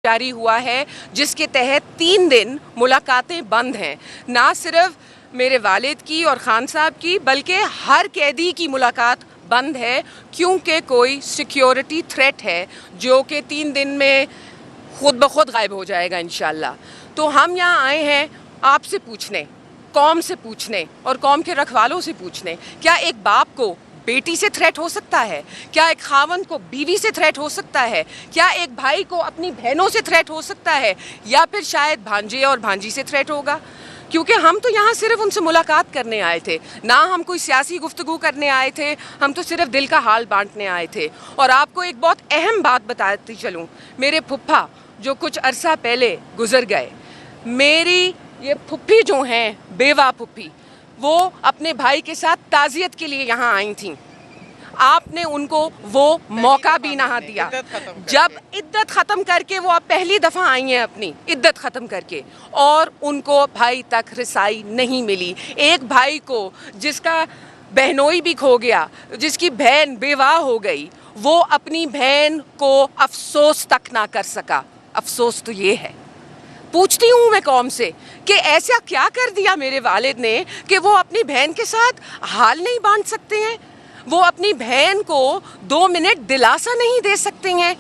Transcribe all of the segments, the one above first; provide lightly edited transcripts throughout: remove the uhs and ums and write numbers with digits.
जारी हुआ है जिसके तहत 3 दिन मुलाकातें बंद हैं। ना सिर्फ मेरे वालिद की और खान साहब की बल्कि हर कैदी की मुलाकात बंद है क्योंकि कोई सिक्योरिटी थ्रेट है जो कि 3 दिन में खुद ब खुद गायब हो जाएगा इंशाल्लाह। तो हम यहाँ आए हैं आपसे पूछने, कौम से पूछने और कौम के रखवालों से पूछने, क्या एक बाप को बेटी से थ्रेट हो सकता है? क्या एक खावन को बीवी से थ्रेट हो सकता है? क्या एक भाई को अपनी बहनों से थ्रेट हो सकता है? या फिर शायद भांजे और भांजी से थ्रेट होगा? क्योंकि हम तो यहाँ सिर्फ उनसे मुलाकात करने आए थे, ना हम कोई सियासी गुफ्तगू करने आए थे, हम तो सिर्फ दिल का हाल बांटने आए थे। और आपको एक बहुत अहम बात बताती चलूँ, मेरे फुप्पा जो कुछ अरसा पहले गुजर गए, मेरी ये फुप्पी जो हैं, बेवा फुप्पी, वो अपने भाई के साथ ताज़ियत के लिए यहाँ आई थीं। आपने उनको वो मौका भी ना दिया। जब इद्दत ख़त्म करके वो अब पहली दफ़ा आई हैं अपनी इद्दत ख़त्म करके, और उनको भाई तक रसाई नहीं मिली। एक भाई को जिसका बहनोई भी खो गया, जिसकी बहन बेवाह हो गई, वो अपनी बहन को अफसोस तक ना कर सका। अफसोस तो ये है। पूछती हूँ मैं कौम से कि ऐसा क्या कर दिया मेरे वालिद ने कि वो अपनी बहन के साथ हाल नहीं बांट सकते हैं, वो अपनी बहन को 2 मिनट दिलासा नहीं दे सकते हैं।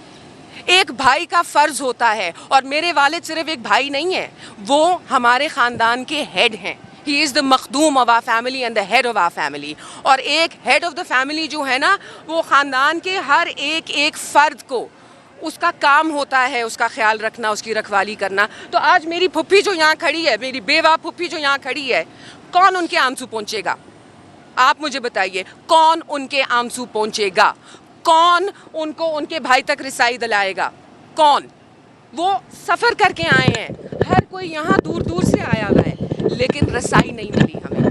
एक भाई का फ़र्ज़ होता है, और मेरे वालिद सिर्फ एक भाई नहीं है, वो हमारे ख़ानदान के हेड हैं। He is the Makhdoom of our family and the head of our family. और एक हेड ऑफ द फैमिली जो है ना, वो ख़ानदान के हर एक फ़र्द को उसका काम होता है उसका ख्याल रखना, उसकी रखवाली करना। तो आज मेरी फुप्पी जो यहाँ खड़ी है, मेरी बेवा फुप्पी जो यहाँ खड़ी है, कौन उनके आंसू पहुँचेगा? आप मुझे बताइए, कौन उनके आंसू पहुँचेगा? कौन उनको उनके भाई तक रसाई दिलाएगा? कौन? वो सफ़र करके आए हैं, हर कोई यहाँ दूर दूर से आया हुआ है, लेकिन रसाई नहीं मिली हमें।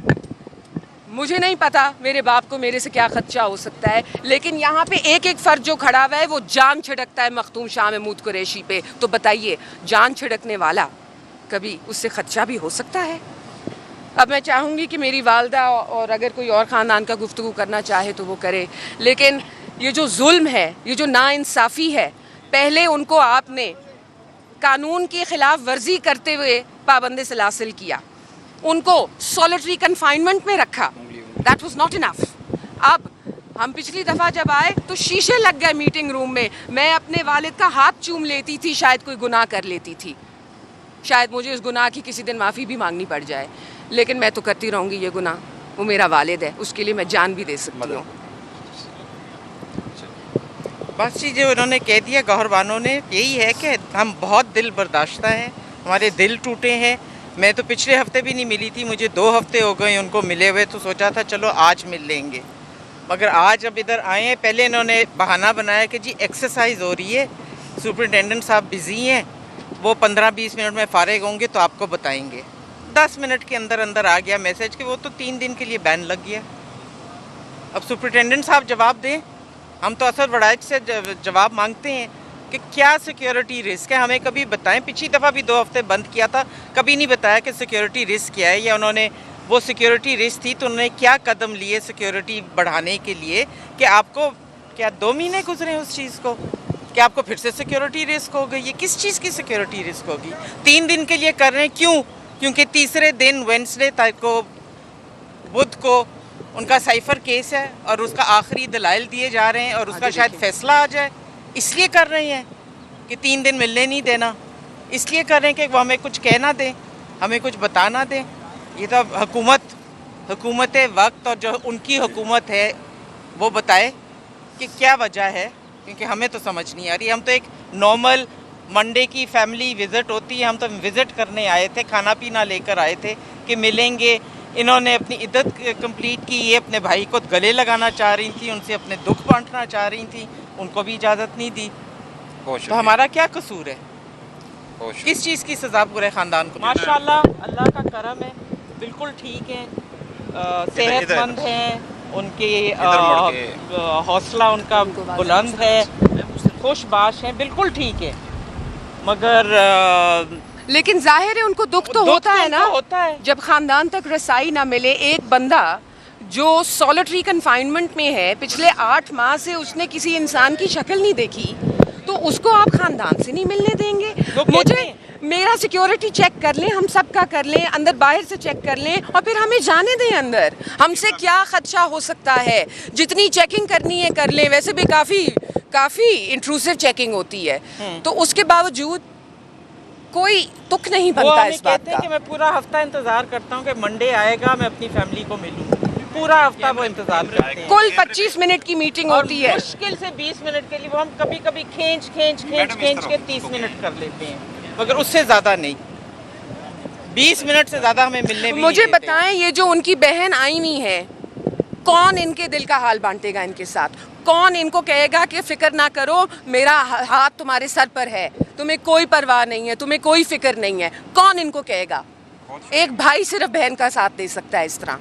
मुझे नहीं पता मेरे बाप को मेरे से क्या खदशा हो सकता है, लेकिन यहाँ पे एक फ़र्द जो खड़ा हुआ है वो जान छिड़कता है मखदूम शाह महमूद कुरैशी पे। तो बताइए, जान छिड़कने वाला कभी उससे खदशा भी हो सकता है? अब मैं चाहूँगी कि मेरी वालदा और अगर कोई और ख़ानदान का गुफ्तगू करना चाहे तो वो करे, लेकिन ये जो जुल्म है, ये जो नाइंसाफ़ी है, पहले उनको आपने कानून की ख़िलाफ़ वर्जी करते हुए पाबंद सलासिल किया, उनको सॉलिटरी कन्फाइनमेंट में रखा, दैट वाज नॉट इनफ। अब हम पिछली दफ़ा जब आए तो शीशे लग गए मीटिंग रूम में, मैं अपने वालिद का हाथ चूम लेती थी, शायद कोई गुनाह कर लेती थी, शायद मुझे उस गुनाह की किसी दिन माफ़ी भी मांगनी पड़ जाए, लेकिन मैं तो करती रहूँगी ये गुनाह। वो मेरा वालिद है, उसके लिए मैं जान भी दे सकती हूँ। बस चीज़ें उन्होंने कह दिया, गौहरबानों ने, यही है कि हम बहुत दिल बर्दाश्ता हैं, हमारे दिल टूटे हैं। मैं तो पिछले हफ्ते भी नहीं मिली थी, मुझे 2 हफ्ते हो गए उनको मिले हुए, तो सोचा था चलो आज मिल लेंगे, मगर आज अब इधर आए हैं। पहले इन्होंने बहाना बनाया कि जी एक्सरसाइज हो रही है, सुपरिटेंडेंट साहब बिज़ी हैं, वो 15-20 मिनट में फ़ारिग होंगे तो आपको बताएंगे। 10 मिनट के अंदर अंदर आ गया मैसेज कि वो तो 3 दिन के लिए बैन लग गया। अब सुपरिटेंडेंट साहब जवाब दें, हम तो असद वड़ाइच से जवाब मांगते हैं कि क्या सिक्योरिटी रिस्क है, हमें कभी बताएं। पिछली दफ़ा भी 2 हफ्ते बंद किया था, कभी नहीं बताया कि सिक्योरिटी रिस्क क्या है, या उन्होंने वो सिक्योरिटी रिस्क थी तो उन्होंने क्या कदम लिए सिक्योरिटी बढ़ाने के लिए, कि आपको क्या 2 महीने गुजरे उस चीज़ को, कि आपको फिर से सिक्योरिटी रिस्क हो गई? ये किस चीज़ की सिक्योरिटी रिस्क होगी? 3 दिन के लिए कर रहे हैं, क्यों? क्योंकि तीसरे दिन वेडनेसडे तक को, बुध को उनका साइफर केस है और उसका आखिरी दलाइल दिए जा रहे हैं और उसका शायद फैसला आ जाए, इसलिए कर रहे हैं कि 3 दिन मिलने नहीं देना, इसलिए कर रहे हैं कि वो हमें कुछ कहना दें, हमें कुछ बताना दें। ये तो हुकूमत वक्त और जो उनकी हुकूमत है वो बताए कि क्या वजह है, क्योंकि हमें तो समझ नहीं आ रही। हम तो एक नॉर्मल मंडे की फैमिली विज़िट होती है, हम तो विज़िट करने आए थे, खाना पीना लेकर आए थे कि मिलेंगे। इन्होंने अपनी इद्दत कंप्लीट की, ये अपने भाई को गले लगाना चाह रही थी, उनसे अपने दुख बांटना चाह रही थी, उनको भी इजाज़त नहीं दी। तो हमारा क्या कसूर है? किस चीज़ की सज़ा पूरे ख़ानदान को? माशाल्लाह अल्लाह का करम है, बिल्कुल ठीक है, सेहतमंद हैं, उनके हौसला उनका बुलंद है, खुशबाश हैं, बिल्कुल ठीक है, मगर लेकिन जाहिर है उनको दुख तो होता है ना, होता है। जब ख़ानदान तक रसाई ना मिले। एक बंदा जो सॉलिटरी कन्फाइनमेंट में है, पिछले 8 माह से उसने किसी इंसान की शक्ल नहीं देखी, तो उसको आप खानदान से नहीं मिलने देंगे। तो कहते मुझे हैं- मेरा सिक्योरिटी चेक कर लें, हम सब का कर लें, अंदर बाहर से चेक कर लें और फिर हमें जाने दें अंदर। हमसे क्या खदशा हो सकता है? जितनी चेकिंग करनी है कर लें, वैसे भी काफ़ी इंट्रूसिव चेकिंग होती है, तो उसके बावजूद कोई तुक नहीं वो बनता हमें इस बात कहते हैं कि का। मैं पूरा हफ्ता इंतजार करता हूँ कि मंडे आएगा, मैं अपनी फैमिली को मिलूँ। पूरा हफ्ता वो इंतजार करते हैं कुल 25 मिनट की मीटिंग और होती है। मुश्किल से 20 मिनट के लिए वो हम कभी कभी खींच के 30 मिनट कर लेते हैं, मगर उससे ज़्यादा नहीं। 20 मिनट से ज़्यादा हमें मिलने भी मुझे नहीं देते। बताएं, ये जो उनकी बहन आईनी है, कौन इनके दिल का हाल बांटेगा इनके साथ? कौन इनको कहेगा कि फिक्र ना करो, मेरा हाथ तुम्हारे सर पर है, तुम्हें कोई परवाह नहीं है, तुम्हें कोई फिक्र नहीं है? कौन इनको कहेगा? एक भाई सिर्फ बहन का साथ दे सकता है इस तरह।